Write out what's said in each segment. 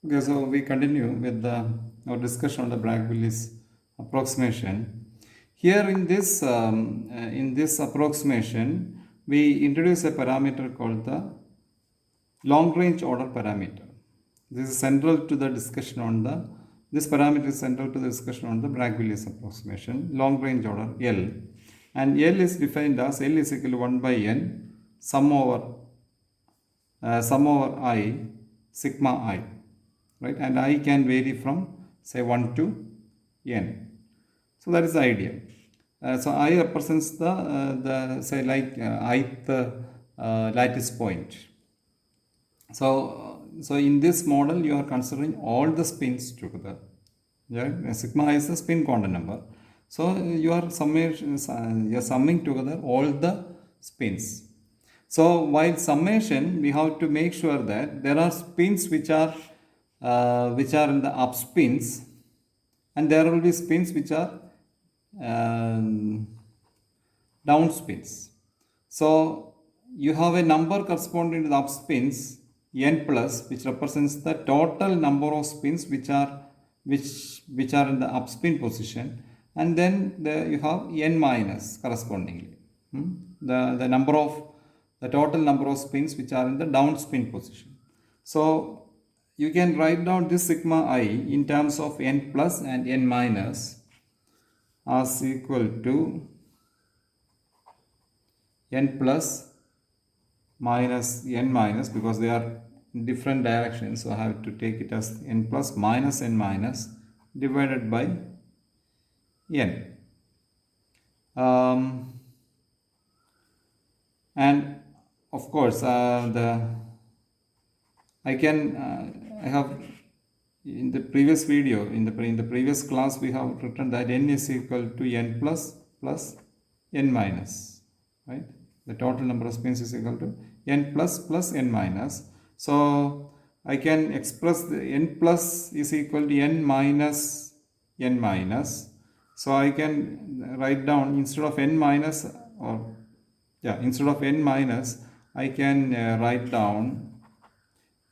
Okay, so we continue with our discussion on the Bragg-Willis approximation. Here in this approximation, we introduce a parameter called the long-range order parameter. This is central to the discussion on the this parameter is central to the discussion on the Bragg-Willis approximation, long-range order L, and L is defined as L is equal to 1 by n sum over I sigma I, right? And I can vary from say 1 to n. So that is the idea. So I represents the say like ith lattice point. So in this model you are considering all the spins together. Yeah, sigma is the spin quantum number. So you are summing together all the spins. So while summation, we have to make sure that there are spins which are in the up spins, and there will be spins which are down spins. So you have a number corresponding to the up spins n plus, which represents the total number of spins which are in the up spin position, and then you have n minus correspondingly the total number of spins which are in the down spin position. So you can write down this sigma I in terms of n plus and n minus as equal to n plus minus n minus, because they are in different directions, so I have to take it as n plus minus n minus divided by n. And of course I have in the previous video, in the previous class, we have written that n is equal to n plus n minus, right? The total number of spins is equal to n plus n minus. So I can express the n plus is equal to n minus n minus. So I can write down instead of n minus, instead of n minus, I can write down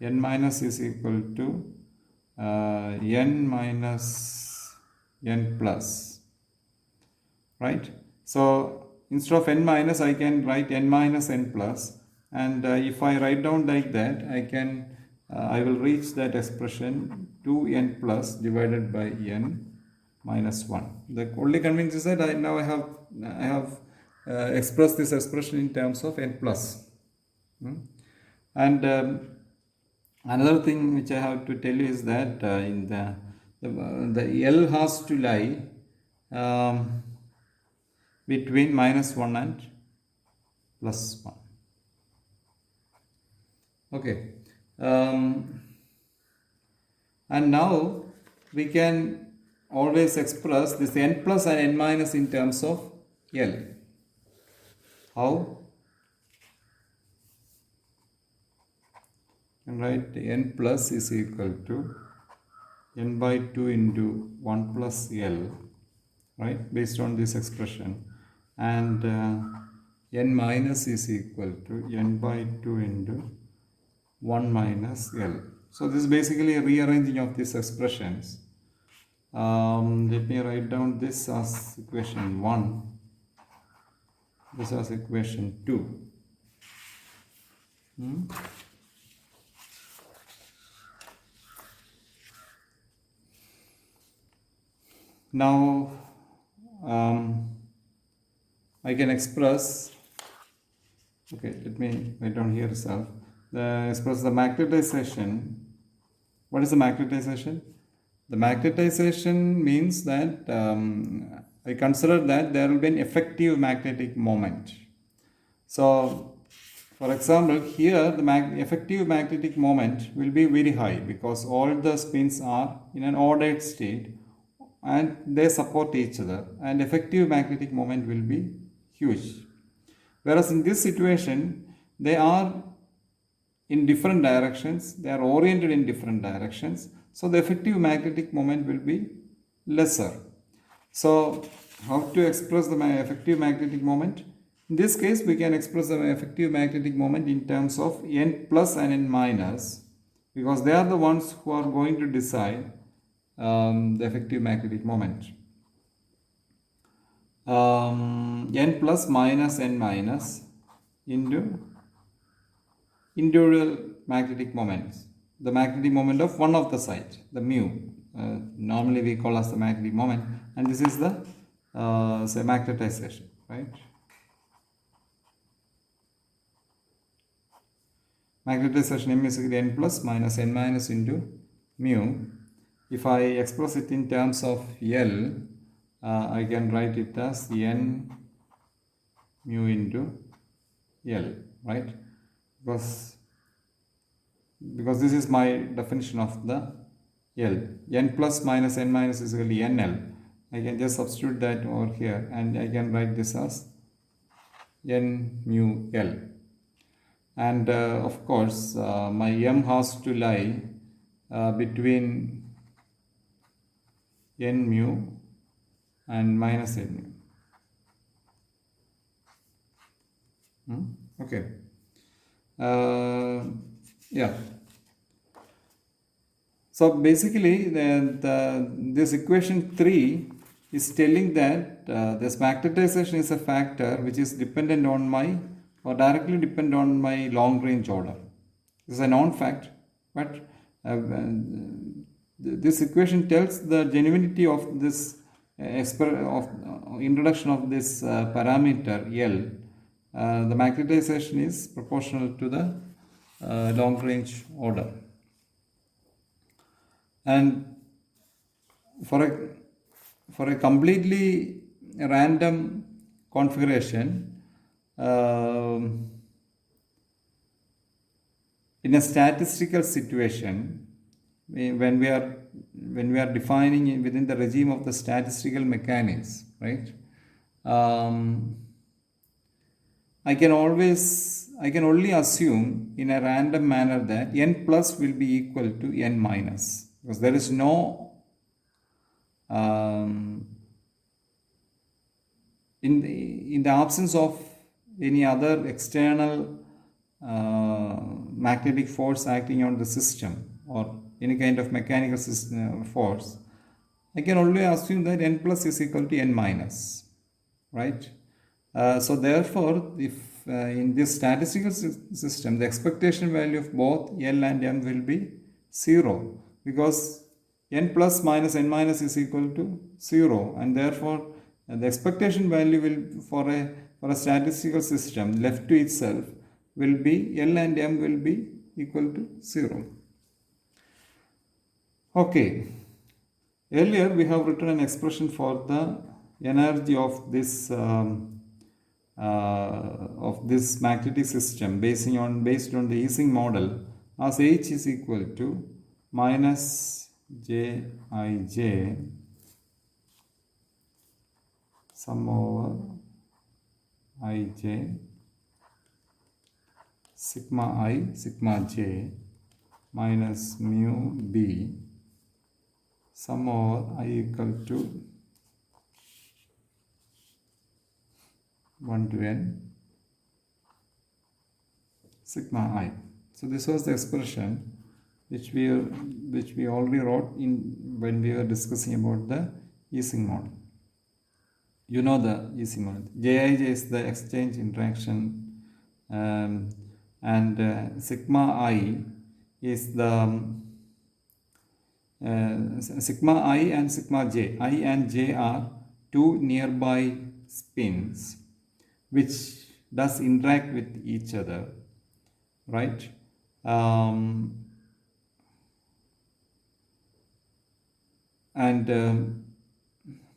n minus is equal to n minus n plus, right? So instead of n minus, I can write n minus n plus, and if I write down like that, I will reach that expression 2n plus divided by n minus 1. The only convenience is that I have expressed this expression in terms of n plus. And another thing which I have to tell you is that in the L has to lie between minus 1 and plus 1. Okay. And now we can always express this n plus and n minus in terms of L. How? And write n plus is equal to n by 2 into 1 plus L, right, based on this expression, and n minus is equal to n by 2 into 1 minus L. So this is basically a rearranging of these expressions. Let me write down this as equation 1, this as equation 2. Now I can express, okay, let me write down here itself, express the magnetization. What is the magnetization? The magnetization means that I consider that there will be an effective magnetic moment. So for example, here the effective magnetic moment will be very high because all the spins are in an ordered state and they support each other, and effective magnetic moment will be huge. Whereas in this situation, they are in different directions, they are oriented in different directions, so the effective magnetic moment will be lesser. So how to express the effective magnetic moment? In this case, we can express the effective magnetic moment in terms of n plus and n minus because they are the ones who are going to decide the effective magnetic moment. N plus minus n minus into individual magnetic moments, the magnetic moment of one of the side, the mu. Normally we call as the magnetic moment, and this is the say magnetization, right? Magnetization M is equal to n plus minus n minus into mu. If I express it in terms of L, I can write it as n mu into L, right? Because this is my definition of the L. N plus minus n minus is equal to NL. I can just substitute that over here and I can write this as N mu L. And of course, my M has to lie between N mu and minus N mu. Okay. Yeah. So basically, this equation 3 is telling that this magnetization is a factor which is dependent on my, or directly dependent on my long range order. This is a known fact, but this equation tells the genuinity of this introduction of this parameter L. The magnetization is proportional to the long range order. And for a completely random configuration, in a statistical situation, when we are defining within the regime of the statistical mechanics, right? I can only assume in a random manner that n plus will be equal to n minus, because there is no in the absence of any other external magnetic force acting on the system or any kind of mechanical system force, I can only assume that n plus is equal to n minus, right? So therefore, if in this statistical system, the expectation value of both L and M will be 0, because n plus minus n minus is equal to 0, and therefore the expectation value will for a statistical system left to itself will be L and M will be equal to 0. Okay. Earlier we have written an expression for the energy of this magnetic system based on the Ising model as H is equal to minus Jij sum over Ij sigma I sigma j minus mu b sum over I equal to 1 to n sigma I. So this was the expression which we already wrote in when we were discussing about the Ising model. You know the Ising model. Jij is the exchange interaction, and sigma I is the sigma I and sigma j. I and j are two nearby spins which does interact with each other, right? And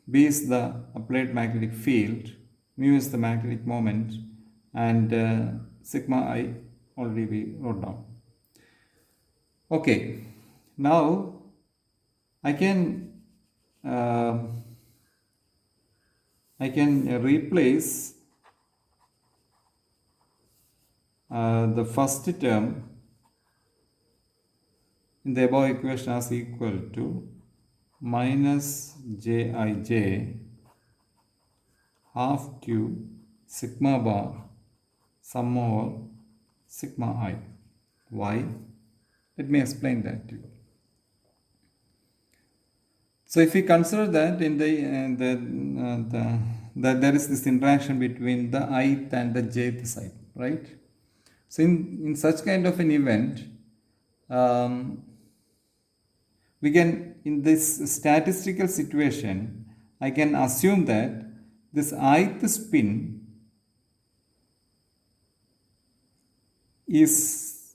B is the applied magnetic field, mu is the magnetic moment, and sigma I already we wrote down. Okay, now I can replace the first term in the above equation as equal to minus Jij half q sigma bar sum over sigma I. Why? Let me explain that to you. So if we consider that in there is this interaction between the ith and the jth side, right? So in such kind of an event, we can, in this statistical situation, I can assume that this ith spin is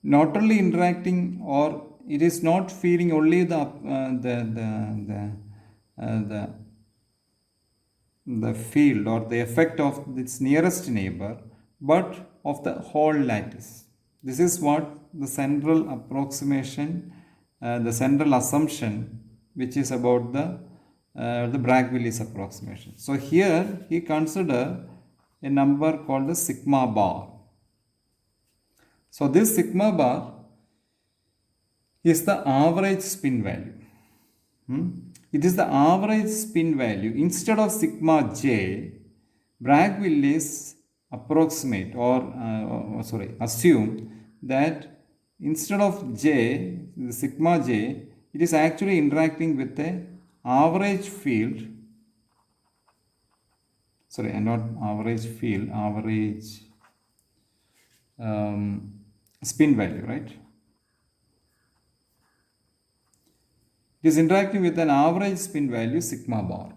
not only interacting, or it is not feeling only the field or the effect of its nearest neighbor, but of the whole lattice. This is what the central approximation, the central assumption, which is about the Bragg-Willis approximation. So here he consider a number called the sigma bar. So this sigma bar is the average spin value. It is the average spin value. Instead of sigma j, Bragg-Willis approximate assume that instead of j, the sigma j, it is actually interacting with the average field. Not average field, average spin value, right? It is interacting with an average spin value sigma bar.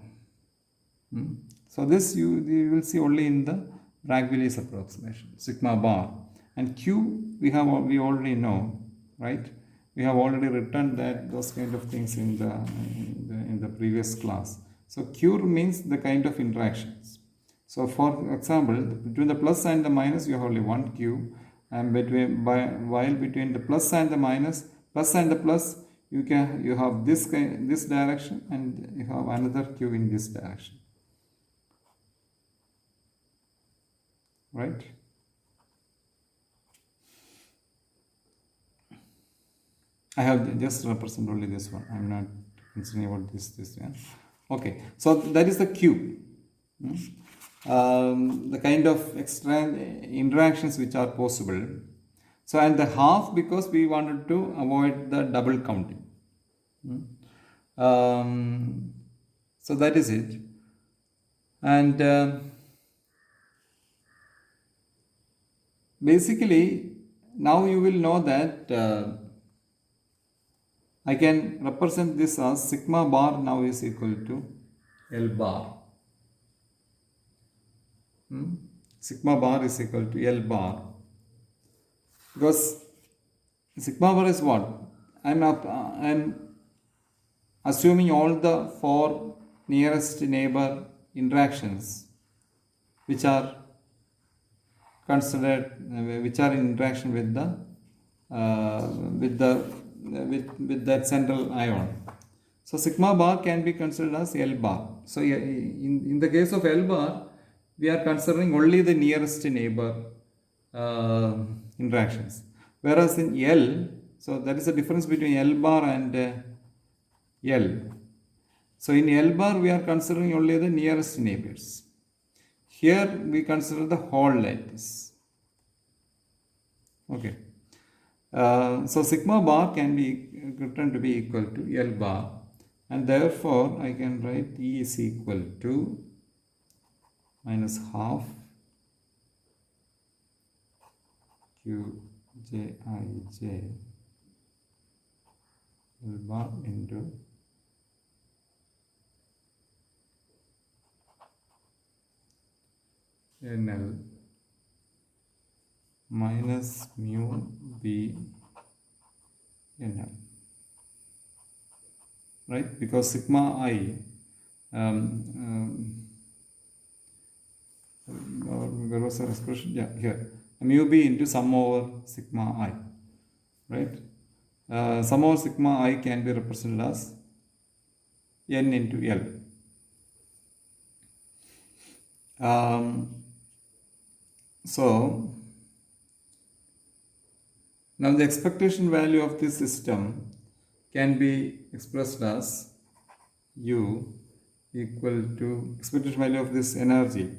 So this you will see only in the Bragg-Willis approximation, sigma bar. And Q we already know, right? We have already written those kind of things in the previous class. So Q means the kind of interactions. So for example, between the plus and the minus you have only one Q, and while between the plus and the minus, plus and the plus, you have this direction, and you have another Q in this direction, right? I have just represent only this one. I am not considering about this one. Okay, so that is the Q. The kind of extra interactions which are possible. So, and the half, because we wanted to avoid the double counting. So that is it. And basically now you will know that I can represent this as sigma bar now is equal to L bar. Sigma bar is equal to L bar, because sigma bar is what? I'm assuming all the 4 nearest neighbor interactions which are considered, which are in interaction with that central ion. So sigma bar can be considered as L bar. So in the case of L bar, we are considering only the nearest neighbor interactions. Whereas in L, so there is a difference between L bar and L. So in L bar, we are considering only the nearest neighbors. Here we consider the whole lattice. Okay. So sigma bar can be written to be equal to L bar, and therefore I can write E is equal to minus half Q j I j L bar into NL minus mu B NL, right? Because sigma I where was the expression? Yeah, here mu B into sum over sigma I, right? Sum over sigma I can be represented as N into L. So now the expectation value of this system can be expressed as U equal to, expectation value of this energy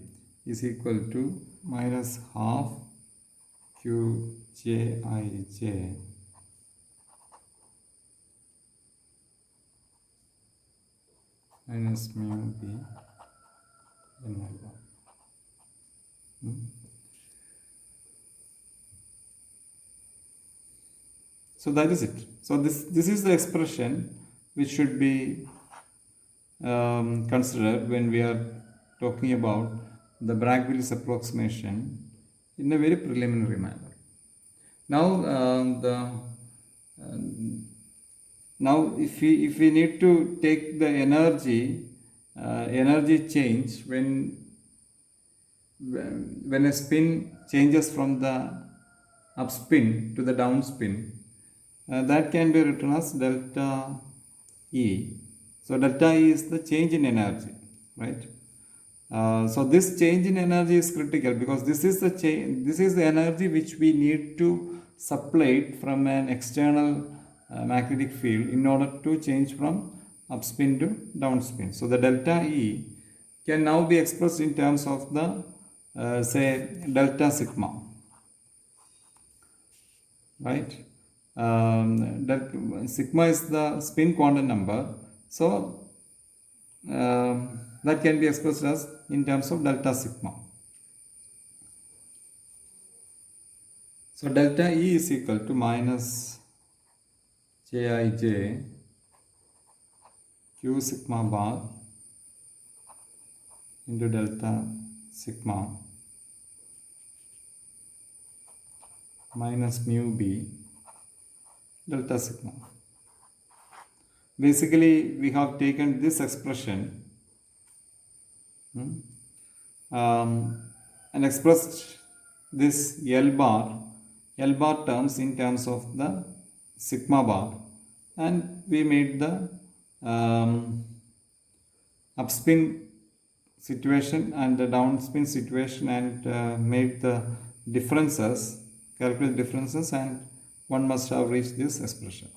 is equal to minus half Q j I j minus mu b n L bar. So that is it. So this is the expression which should be considered when we are talking about the Bragg-Willis approximation in a very preliminary manner. Now now if we need to take the energy change when a spin changes from the upspin to the downspin, that can be written as delta E. So delta E is the change in energy, right? So this change in energy is critical because this is the energy which we need to supply from an external magnetic field in order to change from upspin to downspin. So the delta E can now be expressed in terms of the say delta sigma, right? Sigma is the spin quantum number, so that can be expressed as in terms of delta sigma. So delta E is equal to minus Jij q sigma bar into delta sigma minus mu b delta sigma. Basically, we have taken this expression and expressed this L bar terms in terms of the sigma bar, and we made the upspin situation and the downspin situation and made the differences, calculate differences, and one must have reached this expression.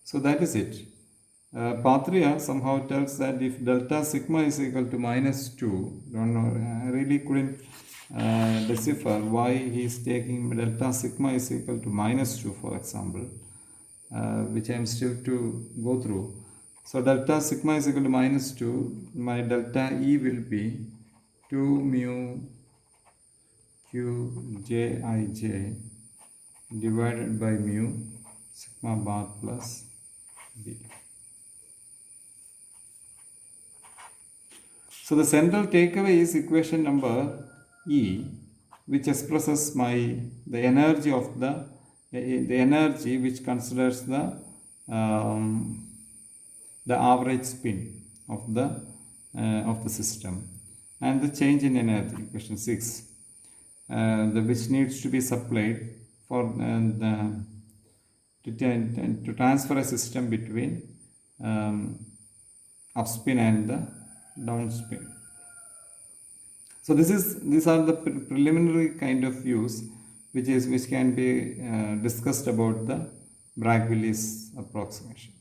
So that is it. Part 3 somehow tells that if delta sigma is equal to minus 2, don't know, I really couldn't decipher why he is taking delta sigma is equal to minus 2, for example, which I am still to go through. So delta sigma is equal to minus 2, my delta E will be 2 mu q j I j divided by mu sigma bar plus b. So the central takeaway is equation number E, which expresses the energy of the energy which considers the average spin of the system, and the change in energy, equation 6, which needs to be supplied for to transfer a system between upspin and the downspin. So these are the preliminary kind of views which can be discussed about the Bragg-Willis approximation.